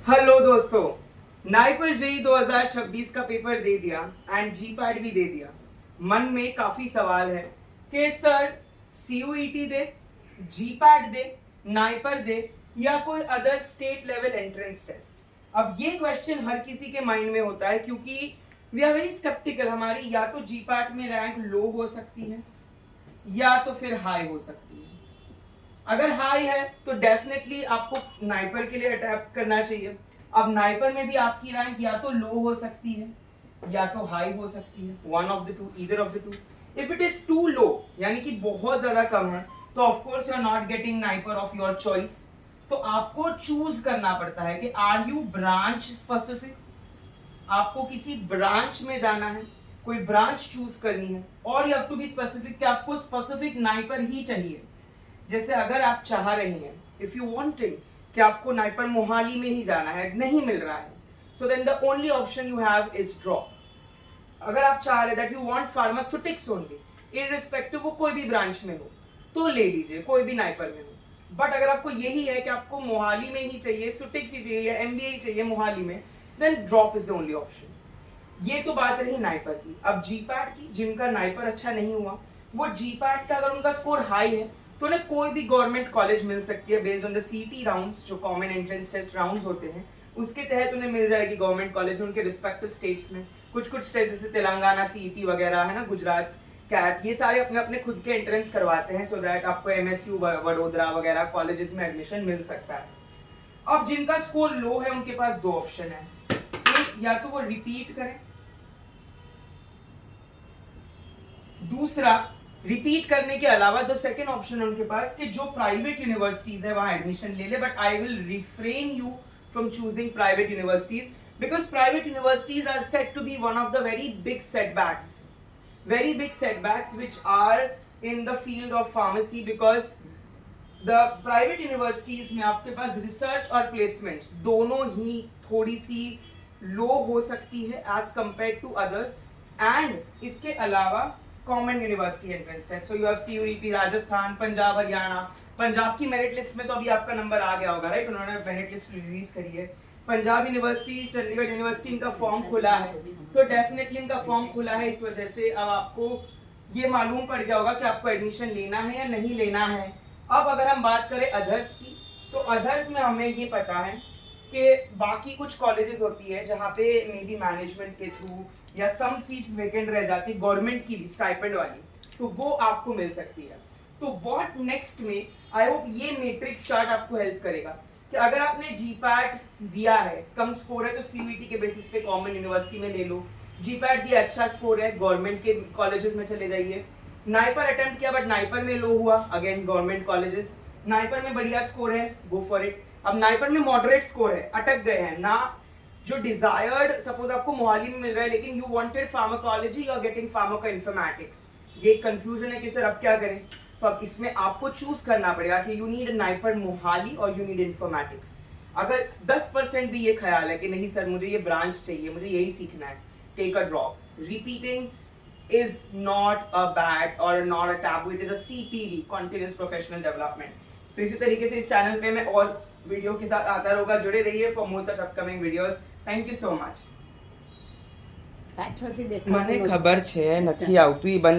Hello दोस्तों, NIPER JEE 2026 का paper दे दिया एंड जीपैट भी दे दिया। मन में काफी सवाल है कि सर सीयूईटी दे, जीपैट दे, नाइपर दे या कोई other state level entrance test. अब ये क्वेश्चन हर किसी के माइंड में होता है क्योंकि वी आर वेरी स्केप्टिकल। हमारी या तो जीपैट में रैंक लो हो सकती है या तो फिर हाई हो सकती है। अगर हाई है तो डेफिनेटली आपको नाइपर के लिए अटैम्प्ट करना चाहिए। अब नाइपर में भी आपकी रैंक या तो लो हो सकती है या तो हाई हो सकती है, one of the two, either of the two. If it is too low यानी कि बहुत ज्यादा कम है तो of course you are not getting NIPER of your choice. तो आपको चूज करना पड़ता है कि आर यू ब्रांच स्पेसिफिक, आपको किसी ब्रांच में जाना है, कोई ब्रांच चूज करनी है, और you have to be specific कि आपको स्पेसिफिक नाइपर ही चाहिए। जैसे अगर आप चाह रही हैं, इफ यू वांटिंग कि आपको नाइपर मोहाली में ही जाना है, नहीं मिल रहा है, so then the only option you have is drop. अगर आप चाह रहे that you want pharmaceutics only, irrespective वो कोई भी ब्रांच में हो, तो ले लीजिए, कोई भी नाइपर में हो। बट अगर आपको यही है कि आपको मोहाली में ही चाहिए, सुटिक्स ही चाहिए या एमबीए ही चाहिए मोहाली में, then drop is the only option. ये तो बात रही नाइपर की। अब जीपैट की, जिनका नाइपर अच्छा नहीं हुआ, वो जीपैट का अगर उनका स्कोर हाई है तो उन्हें कोई भी गवर्नमेंट कॉलेज मिल सकती है बेस्ड ऑन द सीटी राउंड्स, जो कॉमन एंट्रेंस टेस्ट राउंड्स होते हैं, उसके तहत उन्हें मिल जाएगी गवर्नमेंट कॉलेज में उनके रिस्पेक्टिव स्टेट्स में। कुछ कुछ स्टेट जैसे तेलंगाना सीईटी वगैरह है ना, गुजरात कैट, ये सारे अपने अपने खुद के एंट्रेंस करवाते हैं सो दैट आपको एमएसयू वडोदरा वगैरह कॉलेजेस में एडमिशन मिल सकता है। अब जिनका स्कोर लो है उनके पास दो ऑप्शन है, एक या तो वो रिपीट करें, दूसरा रिपीट करने के अलावा दो सेकेंड ऑप्शन है उनके पास कि जो प्राइवेट यूनिवर्सिटीज है वहां एडमिशन ले ले। But I will refrain you from choosing private universities because private universities are said to be one of the very big setbacks which are in the field of pharmacy, because the private universities में आपके पास research और placements दोनों ही थोड़ी सी लो हो सकती है as compare to others. And इसके अलावा common university entrance test, so you have CUET Rajasthan, Punjab, Haryana. Punjab की मेरिट लिस्ट में तो अभी आपका नंबर आ गया होगा, राइट? उन्होंने मेरिट लिस्ट रिलीज करी है। पंजाब यूनिवर्सिटी, चंडीगढ़ यूनिवर्सिटी, इनका फॉर्म खुला है, तो डेफिनेटली इनका फॉर्म खुला है। इस वजह से अब आपको ये मालूम पड़ गया होगा कि आपको एडमिशन लेना है या नहीं लेना है। अब अगर हम बात करें अदर्स की, तो अदर्स में हमें ये पता है कि बाकी कुछ कॉलेजेस होती है जहाँ पे मे बी मैनेजमेंट के थ्रू या सम सीट्स वेकेंट रह जाती है गवर्नमेंट की भी स्टाइपेंड वाली, तो वो आपको मिल सकती है। तो व्हाट नेक्स्ट में, आई होप ये मैट्रिक्स चार्ट आपको हेल्प करेगा कि अगर आपने जीपैट दिया है, कम स्कोर है, तो सीयूईटी के बेसिस पे कॉमन यूनिवर्सिटी में ले लो। जीपैट दिया, अच्छा स्कोर है, गवर्नमेंट के कॉलेजेस में चले जाइए। नाइपर अटेम्प्ट किया बट नाइपर में लो हुआ, अगेन गवर्नमेंट कॉलेजेस। नाइपर में बढ़िया स्कोर है, गो फॉर इट। अब नाइपर में मॉडरेट स्कोर है, अटक गए हैं ना, जो डिजायर्ड, सपोज आपको मोहाली में मिल रहा है लेकिन you wanted pharmacology, you are getting pharmacoinformatics, ये कंफ्यूजन है कि सर अब क्या करें। तो अब इसमें आपको चूज करना पड़ेगा कि यू नीड नाइपर मोहाली और यू नीड इन्फॉर्मेटिक्स। अगर 10% भी ये ख्याल है कि नहीं सर मुझे ये ब्रांच चाहिए, मुझे यही सीखना है, take a drop. Repeating is not a bad or not a taboo, it is a CPD, continuous professional development. So इसी तरीके से इस चैनल पे मैं और वीडियो के साथ आता रहूंगा, जुड़े रहिए for more such upcoming videos. Thank you so much. મને ખબર છે નથી આવતું, એ બંધ